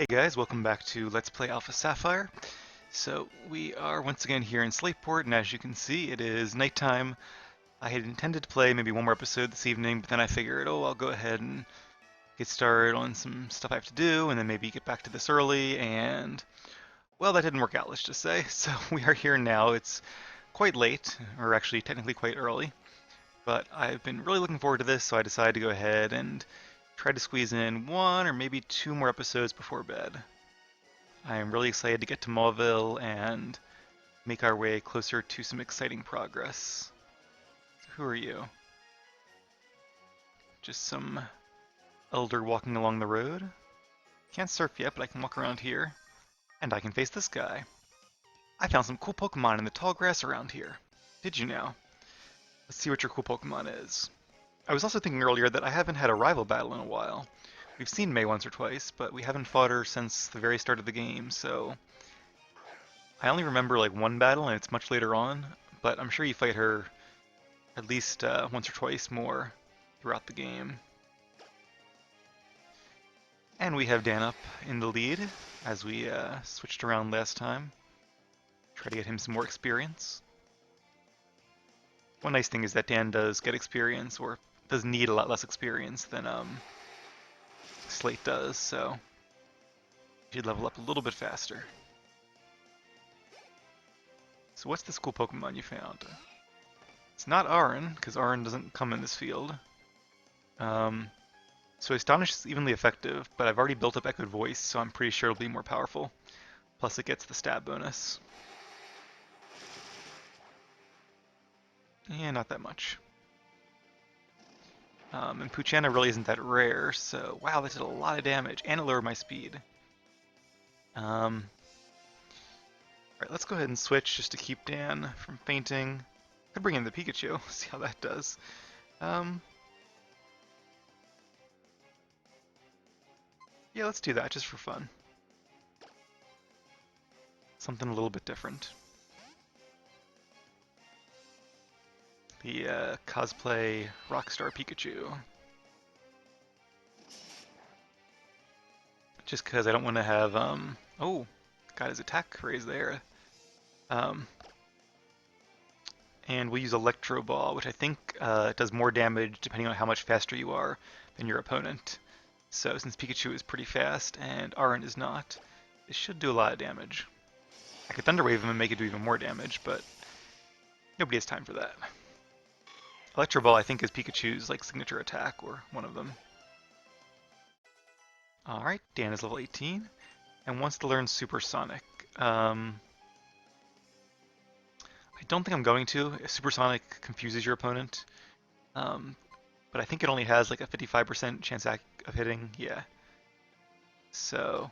Hey guys, welcome back to Let's Play Alpha Sapphire. So we are once again here in Slateport, and as you can see, it is nighttime. I had intended to play maybe one more episode this evening, but then I figured, oh, I'll go ahead and get started on some stuff I have to do, and then maybe get back to this early, and well, that didn't work out, let's just say. So we are here now. It's quite late, or actually technically quite early, but I've been really looking forward to this, so I decided to go ahead and try to squeeze in one or maybe two more episodes before bed. I am really excited to get to Mauville and make our way closer to some exciting progress. So who are you? Just some elder walking along the road? Can't surf yet, but I can walk around here. And I can face this guy. I found some cool Pokemon in the tall grass around here. Did you know? Let's see what your cool Pokemon is. I was also thinking earlier that I haven't had a rival battle in a while. We've seen May once or twice, but we haven't fought her since the very start of the game, so I only remember like one battle, and it's much later on, but I'm sure you fight her at least once or twice more throughout the game. And we have Dan up in the lead, as we switched around last time. Try to get him some more experience. One nice thing is that Dan does get experience, or does need a lot less experience than Slate does, so he should level up a little bit faster. So what's this cool Pokemon you found? It's not Aron, because Aron doesn't come in this field. So Astonish is evenly effective, but I've already built up Echoed Voice, so I'm pretty sure it'll be more powerful. Plus it gets the stab bonus. Yeah, not that much. And Poochyena really isn't that rare, so wow, that did a lot of damage, and it lowered my speed. Alright, let's go ahead and switch just to keep Dan from fainting. Could bring in the Pikachu, see how that does. Yeah, let's do that just for fun. Something a little bit different. The cosplay Rockstar Pikachu. Just because I don't want to have, oh, got his attack raised there. And we'll use Electro Ball, which I think does more damage depending on how much faster you are than your opponent. So since Pikachu is pretty fast and Aron is not, it should do a lot of damage. I could Thunder Wave him and make it do even more damage, but nobody has time for that. Electro Ball, I think, is Pikachu's like signature attack, or one of them. Alright, Dan is level 18, and wants to learn Supersonic. I don't think I'm going to. Supersonic confuses your opponent, but I think it only has like a 55% chance of hitting, yeah. So,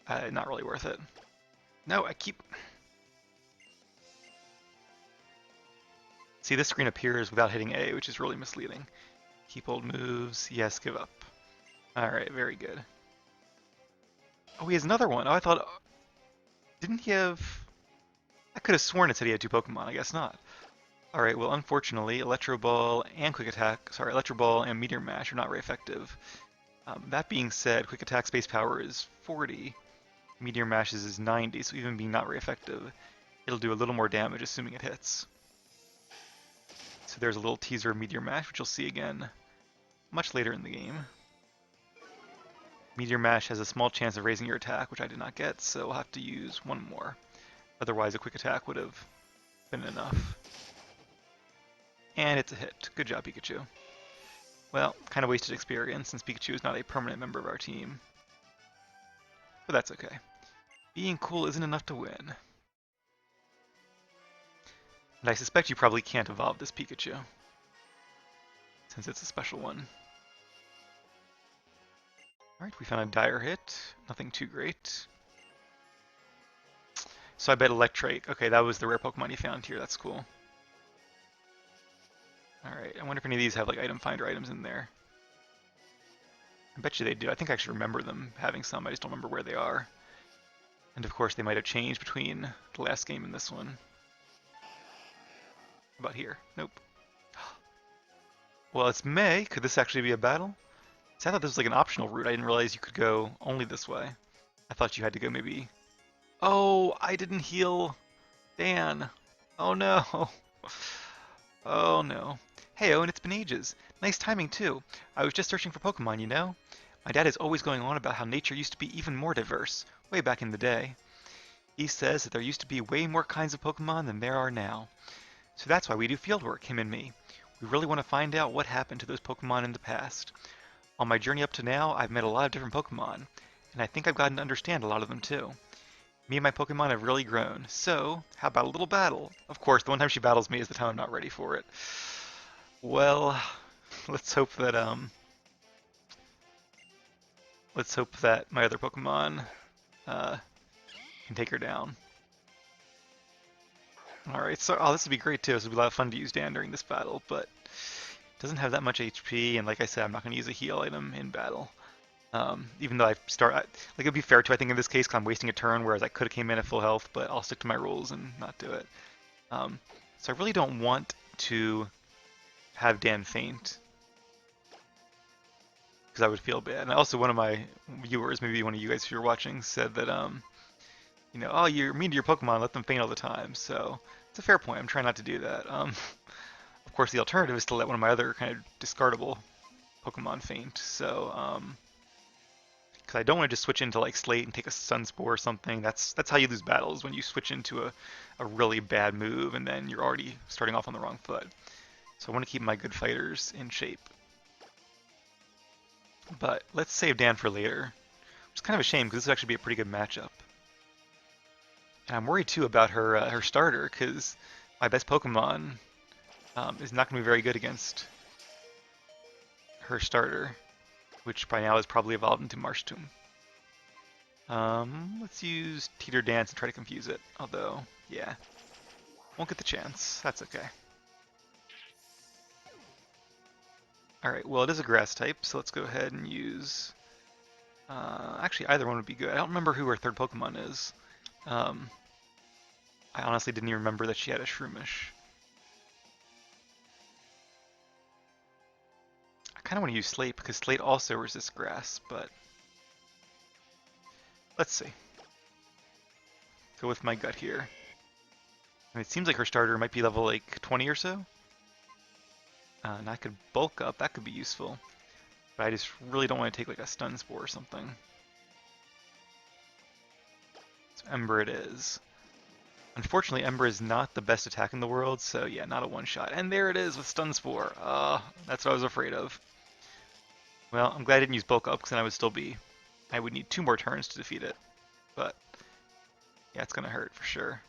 not really worth it. No, I keep... See, this screen appears without hitting A, which is really misleading. Keep old moves, yes, give up. Alright, very good. Oh, he has another one. Oh, I thought... Didn't he have... I could have sworn it said he had two Pokemon, I guess not. Alright, well, unfortunately, Electro Ball and Quick Attack... Sorry, Electro Ball and Meteor Mash are not very effective. That being said, Quick Attack's base power is 40. Meteor Mash's is 90, so even being not very effective, it'll do a little more damage, assuming it hits. So there's a little teaser of Meteor Mash, which you'll see again much later in the game. Meteor Mash has a small chance of raising your attack, which I did not get, so I'll have to use one more. Otherwise, a Quick Attack would have been enough. And it's a hit. Good job, Pikachu. Well, kind of wasted experience, since Pikachu is not a permanent member of our team. But that's okay. Being cool isn't enough to win. And I suspect you probably can't evolve this Pikachu, since it's a special one. Alright, we found a dire hit. Nothing too great. So I bet Electrike. Okay, that was the rare Pokemon you found here. That's cool. Alright, I wonder if any of these have like item finder items in there. I bet you they do. I think I actually remember them having some. I just don't remember where they are. And of course they might have changed between the last game and this one. How about here? Nope. Well, it's May. Could this actually be a battle? See, I thought this was like an optional route. I didn't realize you could go only this way. I thought you had to go maybe... Oh, I didn't heal Dan. Oh no. Oh no. Hey Owen, it's been ages. Nice timing too. I was just searching for Pokemon, you know? My dad is always going on about how nature used to be even more diverse, way back in the day. He says that there used to be way more kinds of Pokemon than there are now. So that's why we do fieldwork, him and me. We really want to find out what happened to those Pokemon in the past. On my journey up to now, I've met a lot of different Pokemon, and I think I've gotten to understand a lot of them too. Me and my Pokemon have really grown, so how about a little battle? Of course, the one time she battles me is the time I'm not ready for it. Well, let's hope that my other Pokemon uh, can take her down. Alright, so this would be great too. This would be a lot of fun to use Dan during this battle, but it doesn't have that much HP, and like I said, I'm not going to use a heal item in battle. Even though like it'd be fair to I think in this case, because I'm wasting a turn, whereas I could have came in at full health, but I'll stick to my rules and not do it. So I really don't want to have Dan faint, because I would feel bad. And also one of my viewers, maybe one of you guys if you're watching, said that you know, oh, you're mean to your Pokemon, let them faint all the time. So it's a fair point. I'm trying not to do that. Of course, the alternative is to let one of my other kind of discardable Pokemon faint. So because I don't want to just switch into like Slate and take a Sun Spore or something. That's how you lose battles, when you switch into a really bad move and then you're already starting off on the wrong foot. So I want to keep my good fighters in shape. But let's save Dan for later, which is kind of a shame because this would actually be a pretty good matchup. And I'm worried too about her starter, because my best Pokemon is not going to be very good against her starter, which by now is probably evolved into Marshtomb. Let's use Teeter Dance and try to confuse it. Although, yeah, won't get the chance. That's okay. Alright, well it is a grass type, so let's go ahead and use... actually, either one would be good. I don't remember who her third Pokemon is. I honestly didn't even remember that she had a Shroomish. I kind of want to use Slate, because Slate also resists grass, but... let's see. Go with my gut here. And it seems like her starter might be level like 20 or so. And I could bulk up, that could be useful. But I just really don't want to take like a Stun Spore or something. So Ember it is. Unfortunately, Ember is not the best attack in the world, so yeah, not a one-shot. And there it is with Stun Spore. That's what I was afraid of. Well, I'm glad I didn't use bulk up, because then I would need 2 more turns to defeat it. But yeah, it's gonna hurt for sure.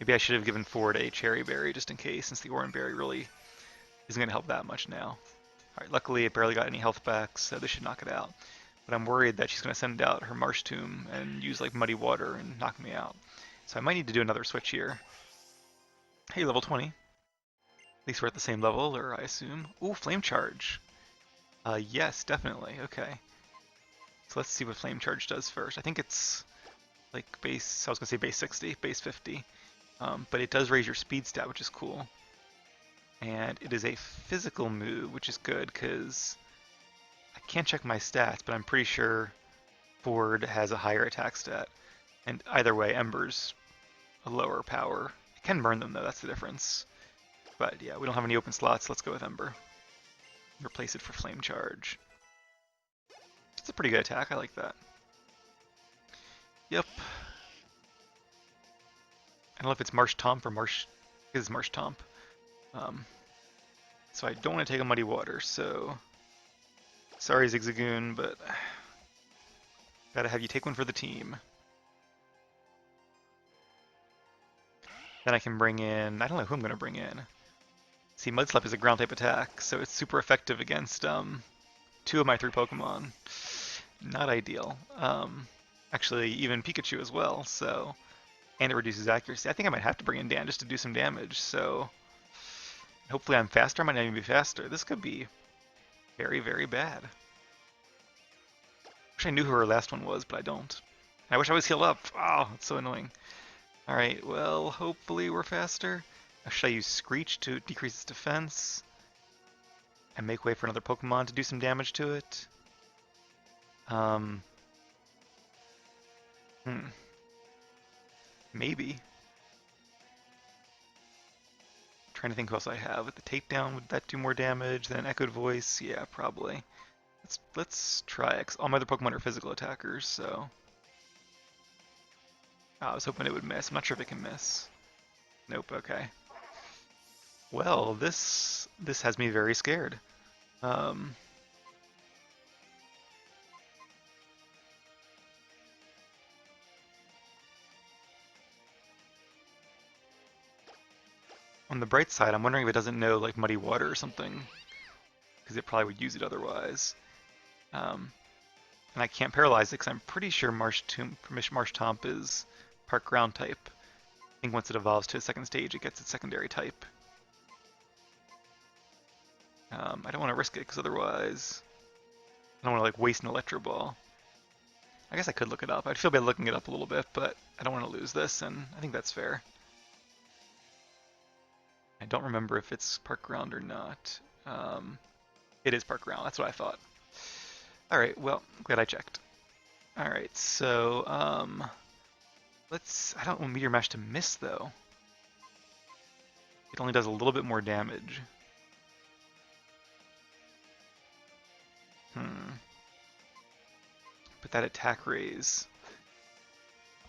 Maybe I should have given forward a Cherry Berry just in case, since the Oran Berry really isn't going to help that much now. Alright, luckily it barely got any health back, so this should knock it out. But I'm worried that she's going to send out her Marshtomb and use like Muddy Water and knock me out. So I might need to do another switch here. Hey, level 20. At least we're at the same level, or I assume. Ooh, Flame Charge. Yes, definitely. Okay. So let's see what Flame Charge does first. I think it's like base, I was going to say base 60, base 50. But it does raise your speed stat, which is cool. And it is a physical move, which is good because I can't check my stats, but I'm pretty sure Ford has a higher attack stat. And either way, Ember's a lower power. It can burn them though, that's the difference. But yeah, we don't have any open slots, let's go with Ember. Replace it for Flame Charge. It's a pretty good attack, I like that. Yep. I don't know if it's Marsh Tomp or Marsh... It is Marsh Tomp. So I don't want to take a Muddy Water, so... Sorry, Zigzagoon, but... gotta have you take one for the team. Then I can bring in... I don't know who I'm going to bring in. See, Mudslap is a ground-type attack, so it's super effective against 2 of my 3 Pokemon. Not ideal. Actually, even Pikachu as well, so... And it reduces accuracy. I think I might have to bring in Dan just to do some damage, so... Hopefully I'm faster, I might not even be faster. This could be very, very bad. Wish I knew who her last one was, but I don't. I wish I was healed up. Oh, it's so annoying. Alright, well, hopefully we're faster. Should I use Screech to decrease its defense? And make way for another Pokemon to do some damage to it? Um, hmm, maybe. Trying to think who else I have. With the takedown, would that do more damage than Echoed Voice? Yeah, probably. Let's try it. 'Cause all my other Pokemon are physical attackers, so I was hoping it would miss. I'm not sure if it can miss. Nope. Okay. Well, this has me very scared. Um, on the bright side, I'm wondering if it doesn't know like Muddy Water or something, because it probably would use it otherwise. Um, and I can't paralyze it because I'm pretty sure Marsh Tomp is Park Ground type. I think once it evolves to a second stage, it gets its secondary type. I don't want to risk it because otherwise I don't want to like waste an Electro Ball. I guess I could look it up. I'd feel bad looking it up a little bit, but I don't want to lose this, and I think that's fair. I don't remember if it's Park Ground or not. It is Park Ground. That's what I thought. All right. Well, glad I checked. All right. So let's. I don't want Meteor Mash to miss though. It only does a little bit more damage. But that attack raise.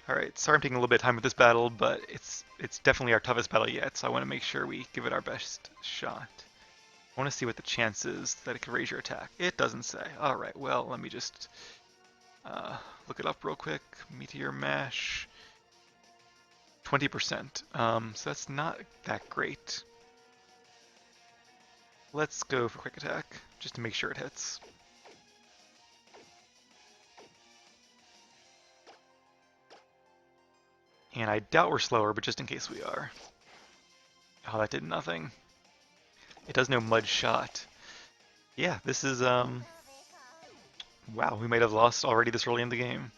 All right. Sorry, I'm taking a little bit of time with this battle, but it's definitely our toughest battle yet. So I want to make sure we give it our best shot. I want to see what the chance is that it can raise your attack. It doesn't say. All right. Well, let me just look it up real quick. Meteor Mash. 20%. So that's not that great. Let's go for Quick Attack, just to make sure it hits. And I doubt we're slower, but just in case we are. Oh, that did nothing. It does no Mud Shot. Yeah, this is, wow, we might have lost already this early in the game.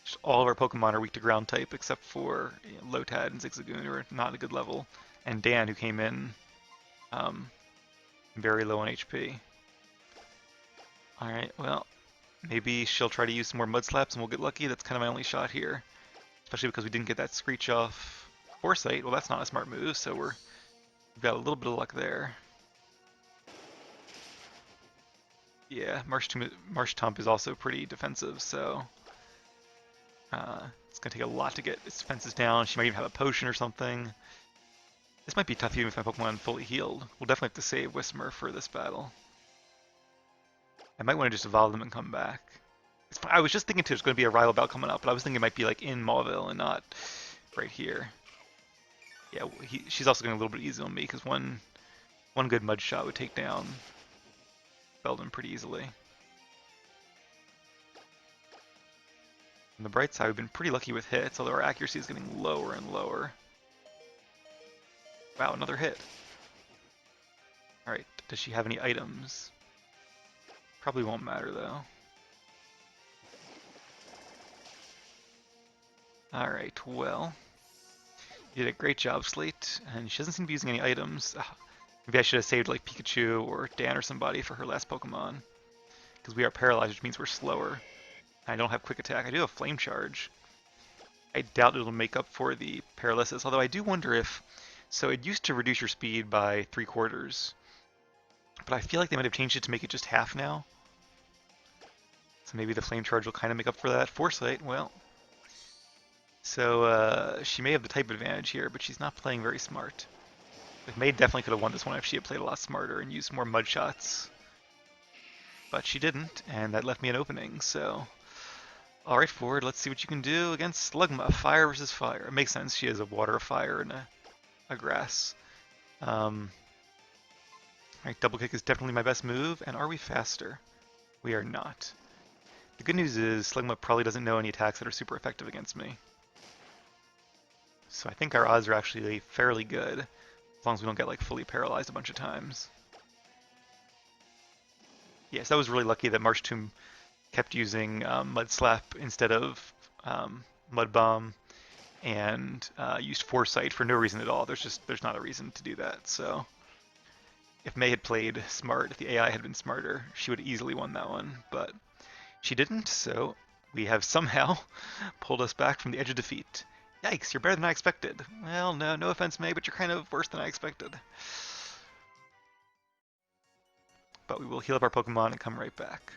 Just all of our Pokemon are weak to ground type, except for Lotad and Zigzagoon, who are not a good level, and Dan, who came in very low on HP. Alright, well, maybe she'll try to use some more Mud Slaps and we'll get lucky. That's kind of my only shot here. Especially because we didn't get that Screech off Foresight. Well, that's not a smart move, so we've got a little bit of luck there. Yeah, Marsh Tomp is also pretty defensive, so it's going to take a lot to get its defenses down. She might even have a potion or something. This might be tough even if my Pokemon fully healed. We'll definitely have to save Whismur for this battle. I might want to just evolve them and come back. I was just thinking too, there's going to be a rival battle coming up, but I was thinking it might be like in Mauville and not right here. Yeah, she's also getting a little bit easy on me because one good Mud Shot would take down Beldum pretty easily. On the bright side, we've been pretty lucky with hits, although our accuracy is getting lower and lower. Wow, another hit. Alright, does she have any items? Probably won't matter though. Alright, well. You did a great job, Slate, and she doesn't seem to be using any items. Maybe I should have saved like Pikachu or Dan or somebody for her last Pokemon. Because we are paralyzed, which means we're slower. I don't have Quick Attack. I do have Flame Charge. I doubt it'll make up for the paralysis, although I do wonder if... So it used to reduce your speed by 3/4, but I feel like they might have changed it to make it just half now. So maybe the Flame Charge will kind of make up for that. Foresight, well... So she may have the type advantage here, but she's not playing very smart. May definitely could have won this one if she had played a lot smarter and used more Mud Shots. But she didn't, and that left me an opening, so... Alright, Ford, let's see what you can do against Slugma. Fire versus fire. It makes sense, she has a water, a fire, and a grass. Alright, Double Kick is definitely my best move, and are we faster? We are not. The good news is Slugma probably doesn't know any attacks that are super effective against me. So I think our odds are actually fairly good, as long as we don't get like fully paralyzed a bunch of times. Yes, that was really lucky that Marshtomb kept using Mud Slap instead of Mud Bomb, and used Foresight for no reason at all. There's not a reason to do that. So if May had played smart, if the AI had been smarter, she would have easily won that one. But She didn't, so we have somehow pulled us back from the edge of defeat. Yikes, you're better than I expected. Well, no offense, May, but you're kind of worse than I expected. But we will heal up our Pokemon and come right back.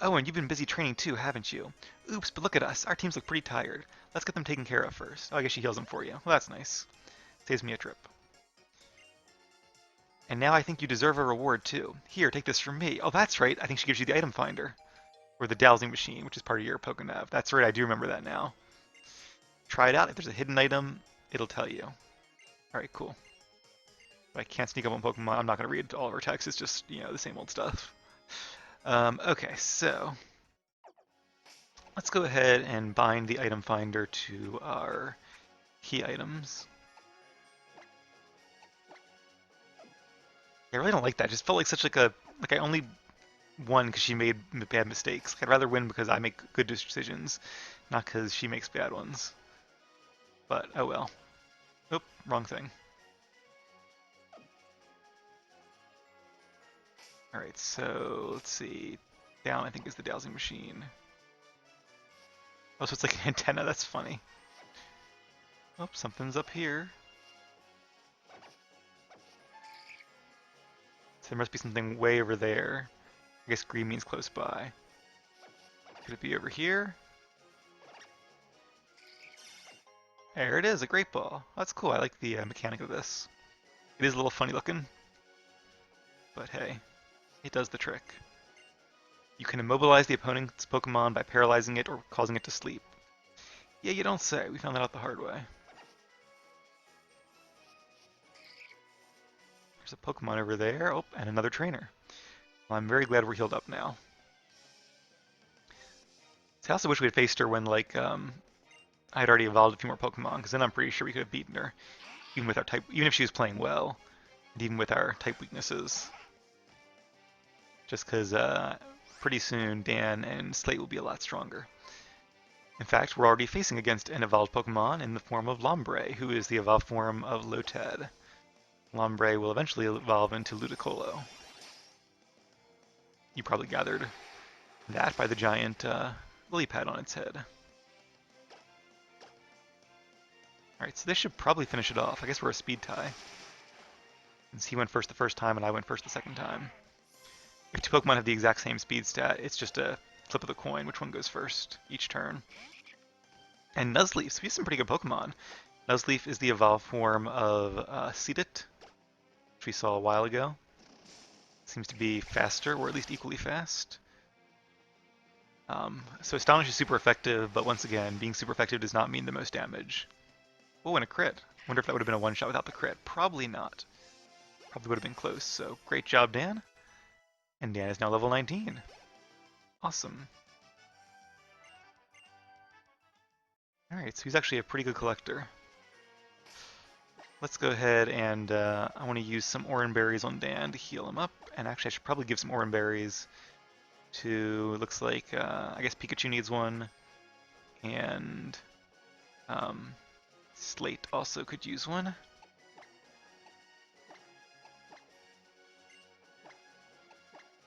Oh, and you've been busy training too, haven't you? Oops, but look at us. Our teams look pretty tired. Let's get them taken care of first. Oh, I guess she heals them for you. Well, that's nice. Saves me a trip. And now I think you deserve a reward too. Here, take this from me. Oh, that's right. I think she gives you the item finder. Or the dowsing machine, which is part of your Pokenav. That's right, I do remember that now. Try it out. If there's a hidden item, it'll tell you. Alright, cool. But I can't sneak up on Pokemon. I'm not going to read all of her text. It's just, the same old stuff. Okay, so let's go ahead and bind the item finder to our key items. I really don't like that. It just felt like such like I only won because she made bad mistakes. I'd rather win because I make good decisions, not because she makes bad ones. But oh well. Oop, wrong thing. Alright, so let's see. Down I think is the dowsing machine. Oh, so it's like an antenna, that's funny. Oh, something's up here. So there must be something way over there. I guess green means close by. Could it be over here? There it is, a great ball. That's cool, I like the mechanic of this. It is a little funny looking, but hey, it does the trick. You can immobilize the opponent's Pokemon by paralyzing it or causing it to sleep. Yeah, you don't say. We found that out the hard way. There's a Pokemon over there. Oh, and another trainer. Well, I'm very glad we're healed up now. See, I also wish we had faced her when, like, I had already evolved a few more Pokemon, because then I'm pretty sure we could have beaten her, even with our type, even if she was playing well, and even with our type weaknesses. Just because pretty soon Dan and Slate will be a lot stronger. In fact, we're already facing against an evolved Pokemon in the form of Lombre, who is the evolved form of Lotad. Lombre will eventually evolve into Ludicolo. You probably gathered that by the giant lily pad on its head. Alright, so this should probably finish it off. I guess we're a speed tie. Since he went first the first time and I went first the second time. If two Pokemon have the exact same speed stat, it's just a flip of the coin which one goes first each turn. And Nuzleaf, so we have some pretty good Pokemon. Nuzleaf is the evolved form of Seedit, which we saw a while ago. Seems to be faster, or at least equally fast. So Astonish is super effective, but once again, being super effective does not mean the most damage. Oh, and a crit. Wonder if that would have been a one-shot without the crit. Probably not. Probably would have been close, so great job, Dan. And Dan is now level 19. Awesome. Alright, so he's actually a pretty good collector. Let's go ahead and I want to use some Oran Berries on Dan to heal him up. And actually, I should probably give some Oran Berries to, looks like, I guess Pikachu needs one. And Slate also could use one.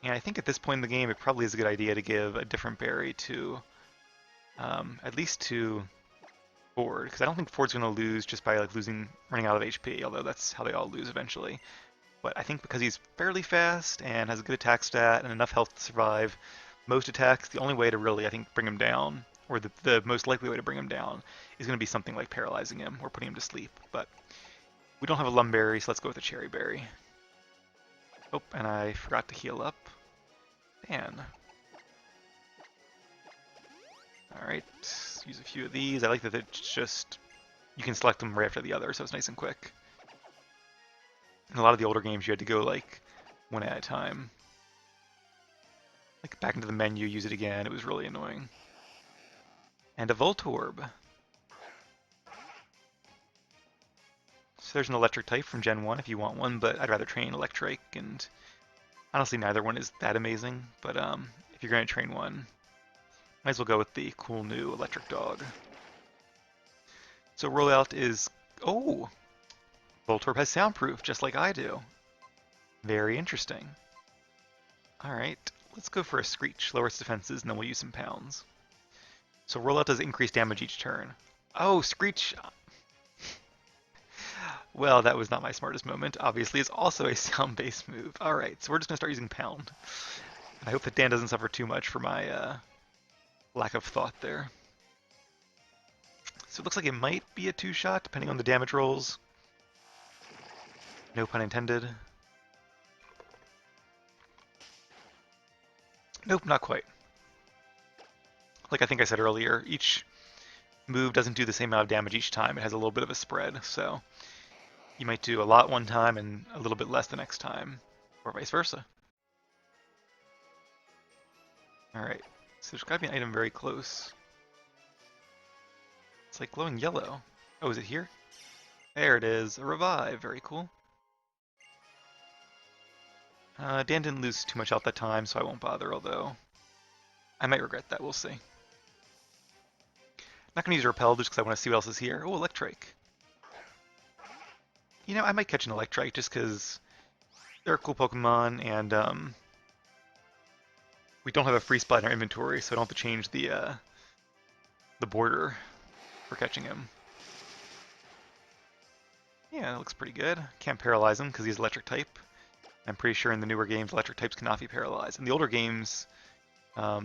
And I think at this point in the game, it probably is a good idea to give a different berry to, at least to Ford, because I don't think Ford's going to lose just by like running out of HP, although that's how they all lose eventually. But I think because he's fairly fast and has a good attack stat and enough health to survive most attacks, the only way to really, I think, bring him down, or the most likely way to bring him down, is going to be something like paralyzing him or putting him to sleep. But we don't have a Lumberry, so let's go with a Cherry Berry. Oh, and I forgot to heal up. Man. Alright, use a few of these. I like that it's just, you can select them right after the other, so it's nice and quick. In a lot of the older games, you had to go like one at a time. Like back into the menu, use it again. It was really annoying. And a Voltorb. So there's an electric type from Gen 1 if you want one, but I'd rather train electric, and honestly neither one is that amazing, but if you're going to train one, might as well go with the cool new electric dog. So rollout is, oh, Voltorb has soundproof, just like I do. Very interesting. Alright, Let's go for a Screech, lower its defenses, and then we'll use some pounds. So rollout does increase damage each turn. Oh, Screech! Well, that was not my smartest moment. Obviously, it's also a sound-based move. Alright, so we're just going to start using Pound. I hope that Dan doesn't suffer too much for my lack of thought there. So it looks like it might be a two-shot, depending on the damage rolls. No pun intended. Nope, not quite. Like I think I said earlier, each move doesn't do the same amount of damage each time. It has a little bit of a spread, so you might do a lot one time and a little bit less the next time, or vice versa. Alright, so there's gotta be an item very close. It's like glowing yellow. Oh, is it here? There it is, a revive, very cool. Dan didn't lose too much health that time, so I won't bother, although I might regret that, we'll see. Not gonna use Repel just because I want to see what else is here. Oh, Electrike. You know, I might catch an Electrike just because they're a cool Pokemon, and we don't have a free spot in our inventory, so I don't have to change the border for catching him. Yeah, that looks pretty good. Can't paralyze him because he's electric type. I'm pretty sure in the newer games, electric types cannot be paralyzed. In the older games, I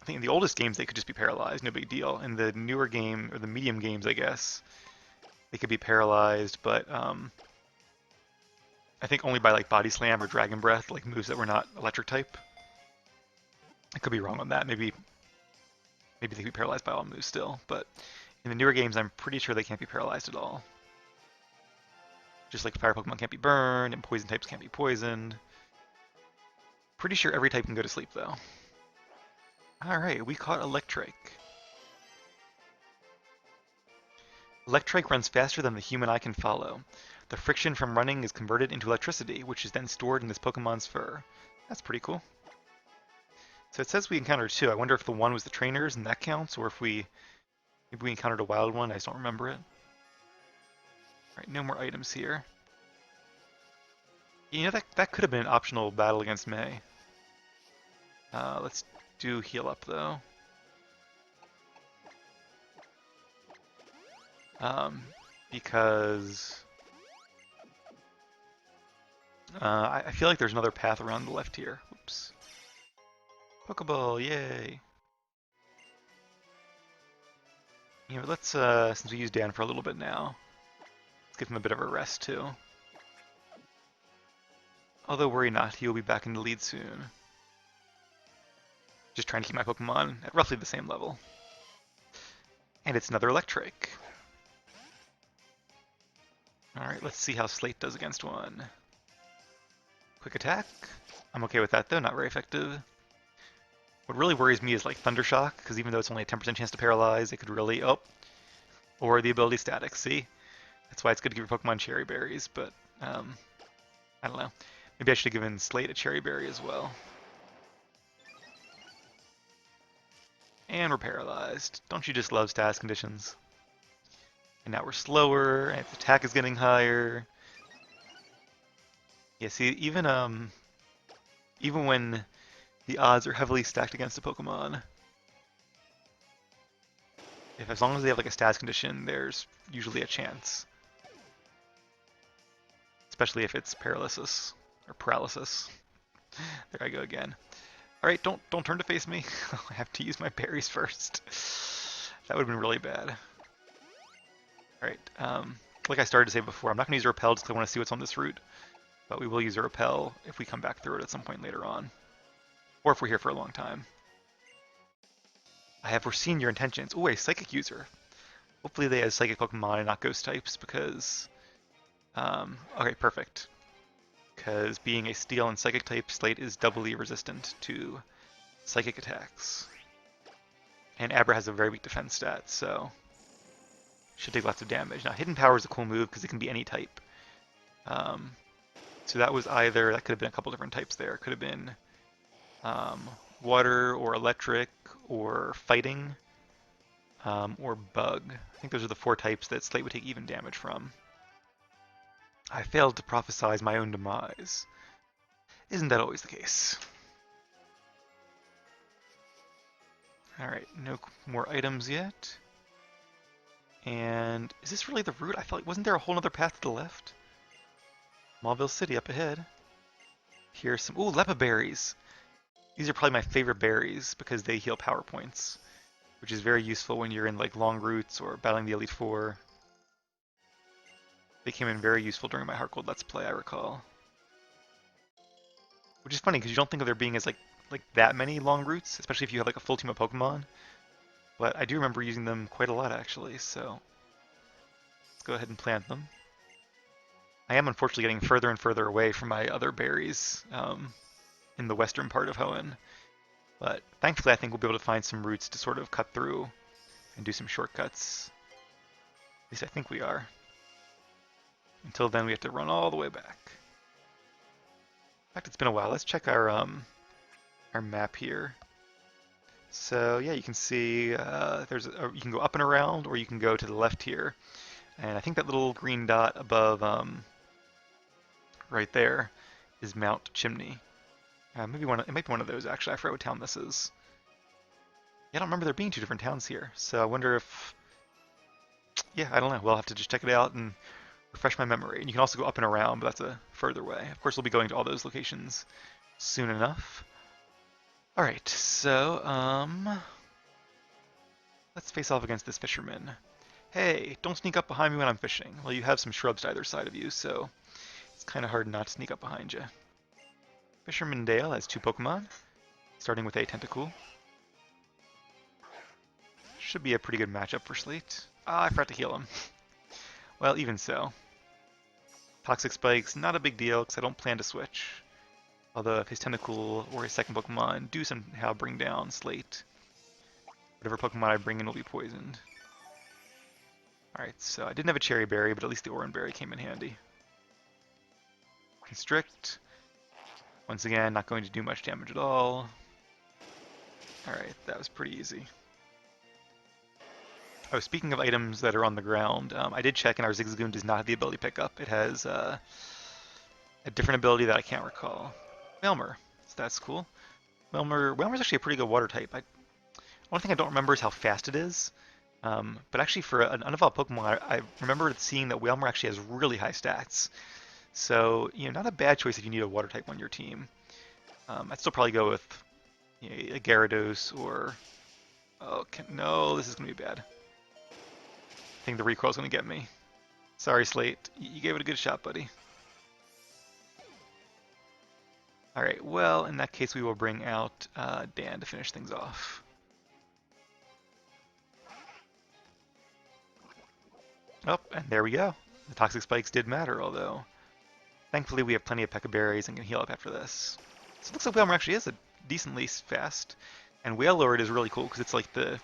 think in the oldest games they could just be paralyzed, no big deal. In the newer game, or the medium games, I guess, they could be paralyzed, but I think only by like Body Slam or Dragon Breath, like moves that were not electric type. I could be wrong on that. Maybe they could be paralyzed by all moves still, but in the newer games, I'm pretty sure they can't be paralyzed at all. Just like fire Pokemon can't be burned, and poison types can't be poisoned. Pretty sure every type can go to sleep, though. Alright, we caught Electrike. Electrike runs faster than the human eye can follow. The friction from running is converted into electricity, which is then stored in this Pokemon's fur. That's pretty cool. So it says we encountered two. I wonder if the one was the trainers and that counts, or if maybe we encountered a wild one. I just don't remember it. Alright, no more items here. You know, that could have been an optional battle against May. Let's do heal up, though. Because I feel like there's another path around the left here. Oops. Pokeball, yay! You know, let's, since we used Dan for a little bit now, let's give him a bit of a rest, too. Although worry not, he will be back in the lead soon. Just trying to keep my Pokemon at roughly the same level. And it's another Electrike. Alright, let's see how Slate does against one. Quick attack. I'm okay with that, though, not very effective. What really worries me is like Thunder Shock, because even though it's only a 10% chance to paralyze, it could really, or the ability Static, see? That's why it's good to give your Pokemon Cherry Berries, but, I don't know. Maybe I should have given Slate a Cherry Berry as well. And we're paralyzed. Don't you just love status conditions? And now we're slower, and its attack is getting higher. Yeah, see, even when the odds are heavily stacked against a Pokemon, as long as they have like a status condition, there's usually a chance. Especially if it's paralysis or paralysis. There I go again. All right, don't turn to face me. I have to use my berries first. That would have been really bad. All right, like I started to say before, I'm not going to use a Repel just because I want to see what's on this route. But we will use a Repel if we come back through it at some point later on. Or if we're here for a long time. I have foreseen your intentions. Ooh, a Psychic user. Hopefully they have Psychic Pokemon and not Ghost types because... okay, perfect. Because being a Steel and Psychic type, Slate is doubly resistant to Psychic attacks. And Abra has a very weak defense stat, so... should take lots of damage. Now, Hidden Power is a cool move because it can be any type. So that was either... that could have been a couple different types there. It could have been... water, or electric, or fighting, or bug. I think those are the 4 types that Slate would take even damage from. I failed to prophesize my own demise. Isn't that always the case? Alright, no more items yet. And is this really the route? I felt like, wasn't there a whole other path to the left? Mauville City up ahead. Here's some, ooh, Lepa berries. These are probably my favorite berries because they heal power points, which is very useful when you're in like long routes or battling the Elite Four. They came in very useful during my Heart Gold Let's Play, I recall. Which is funny because you don't think of there being as like that many long routes, especially if you have like a full team of Pokemon. But I do remember using them quite a lot actually, so let's go ahead and plant them. I am unfortunately getting further and further away from my other berries in the western part of Hoenn. But thankfully I think we'll be able to find some routes to sort of cut through and do some shortcuts. At least I think we are. Until then we have to run all the way back. In fact, it's been a while. Let's check our map here. So yeah, you can see you can go up and around, or you can go to the left here. And I think that little green dot above right there is Mount Chimney. It might be one of those actually. I forgot what town this is. Yeah, I don't remember there being two different towns here. So I wonder if, yeah, I don't know. We'll have to just check it out and refresh my memory. And you can also go up and around, but that's a further way. Of course, we'll be going to all those locations soon enough. All right, so let's face off against this fisherman. Hey, don't sneak up behind me when I'm fishing. Well, you have some shrubs to either side of you, so it's kind of hard not to sneak up behind you. Fisherman Dale has two Pokemon, starting with a Tentacool. Should be a pretty good matchup for Slate. Ah, I forgot to heal him. Well, even so. Toxic Spike's not a big deal because I don't plan to switch. Although if his Tentacool or his second Pokemon do somehow bring down Slate, whatever Pokemon I bring in will be poisoned. Alright, so I didn't have a Cherry Berry, but at least the Oran Berry came in handy. Constrict. Once again, not going to do much damage at all. Alright, that was pretty easy. Oh, speaking of items that are on the ground, I did check and our Zigzagoon does not have the ability pickup. It has a different ability that I can't recall. Wailmer, so that's cool. Wailmer's actually a pretty good water type. One thing I don't remember is how fast it is. But actually for an unevolved Pokemon, I remember seeing that Wailmer actually has really high stats. So, not a bad choice if you need a water type on your team. I'd still probably go with a Gyarados or... Oh, no, this is going to be bad. I think the recoil's going to get me. Sorry, Slate. You gave it a good shot, buddy. Alright, well, in that case we will bring out Dan to finish things off. Oh, and there we go. The Toxic Spikes did matter, although thankfully we have plenty of P.E.K.K.A berries and can heal up after this. So it looks like Wailmer actually is a decently fast. And Wailord is really cool because it's like I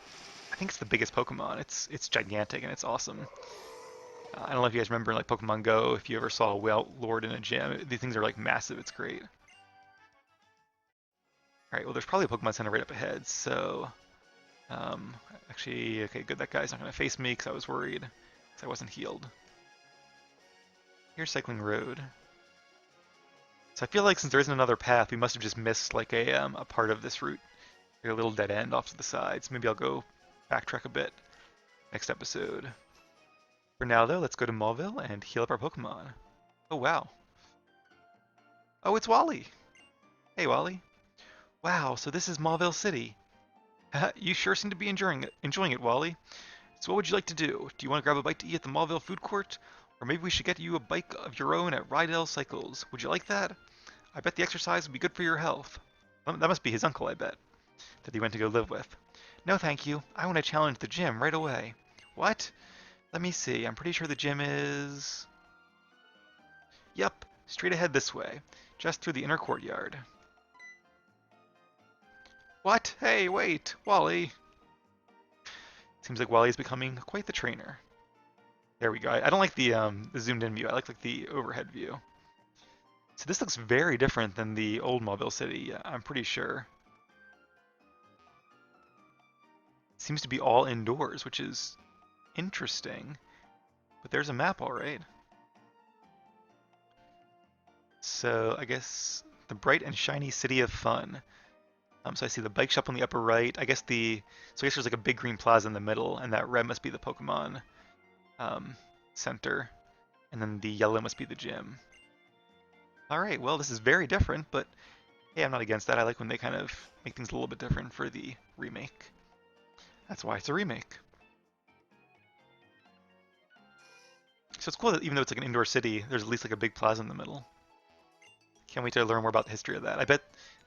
think it's the biggest Pokemon. It's gigantic and it's awesome. I don't know if you guys remember like Pokemon Go, if you ever saw a Wailord in a gym. These things are like massive, it's great. Alright, well there's probably a Pokemon Center right up ahead, so... actually, okay, good, that guy's not going to face me because I was worried because I wasn't healed. Here's Cycling Road. So I feel like since there isn't another path, we must have just missed like a part of this route. Like a little dead end off to the sides. Maybe I'll go backtrack a bit next episode. For now though, let's go to Mauville and heal up our Pokemon. Oh wow. Oh, it's Wally! Hey Wally. Wow, so this is Mauville City. You sure seem to be enjoying it, Wally. So what would you like to do? Do you want to grab a bite to eat at the Mauville food court? Or maybe we should get you a bike of your own at Rydell Cycles. Would you like that? I bet the exercise would be good for your health. That must be his uncle, I bet, that he went to go live with. No thank you. I want to challenge the gym right away. What? Let me see. I'm pretty sure the gym is... Yep, straight ahead this way. Just through the inner courtyard. What? Hey, wait! Wally! Seems like Wally is becoming quite the trainer. There we go. I don't like the zoomed in view. I like the overhead view. So this looks very different than the old Mauville City, I'm pretty sure. It seems to be all indoors, which is interesting. But there's a map, all right. So I guess the bright and shiny city of fun. So I see the bike shop on the upper right. I guess there's like a big green plaza in the middle, and that red must be the Pokemon um, center, and then the yellow must be the gym. All right, well, this is very different, but hey, I'm not against that. I like when they kind of make things a little bit different for the remake. That's why it's a remake. So it's cool that even though it's like an indoor city, there's at least like a big plaza in the middle. Can't wait to learn more about the history of that. I bet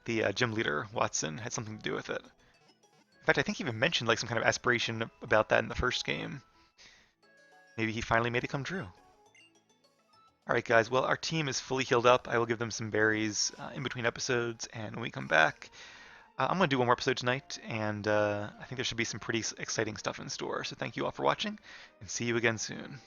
the gym leader, Watson, had something to do with it. In fact, I think he even mentioned like some kind of aspiration about that in the first game. Maybe he finally made it come true. Alright guys, well our team is fully healed up. I will give them some berries in between episodes, and when we come back, I'm going to do one more episode tonight, and I think there should be some pretty exciting stuff in store. So thank you all for watching, and see you again soon.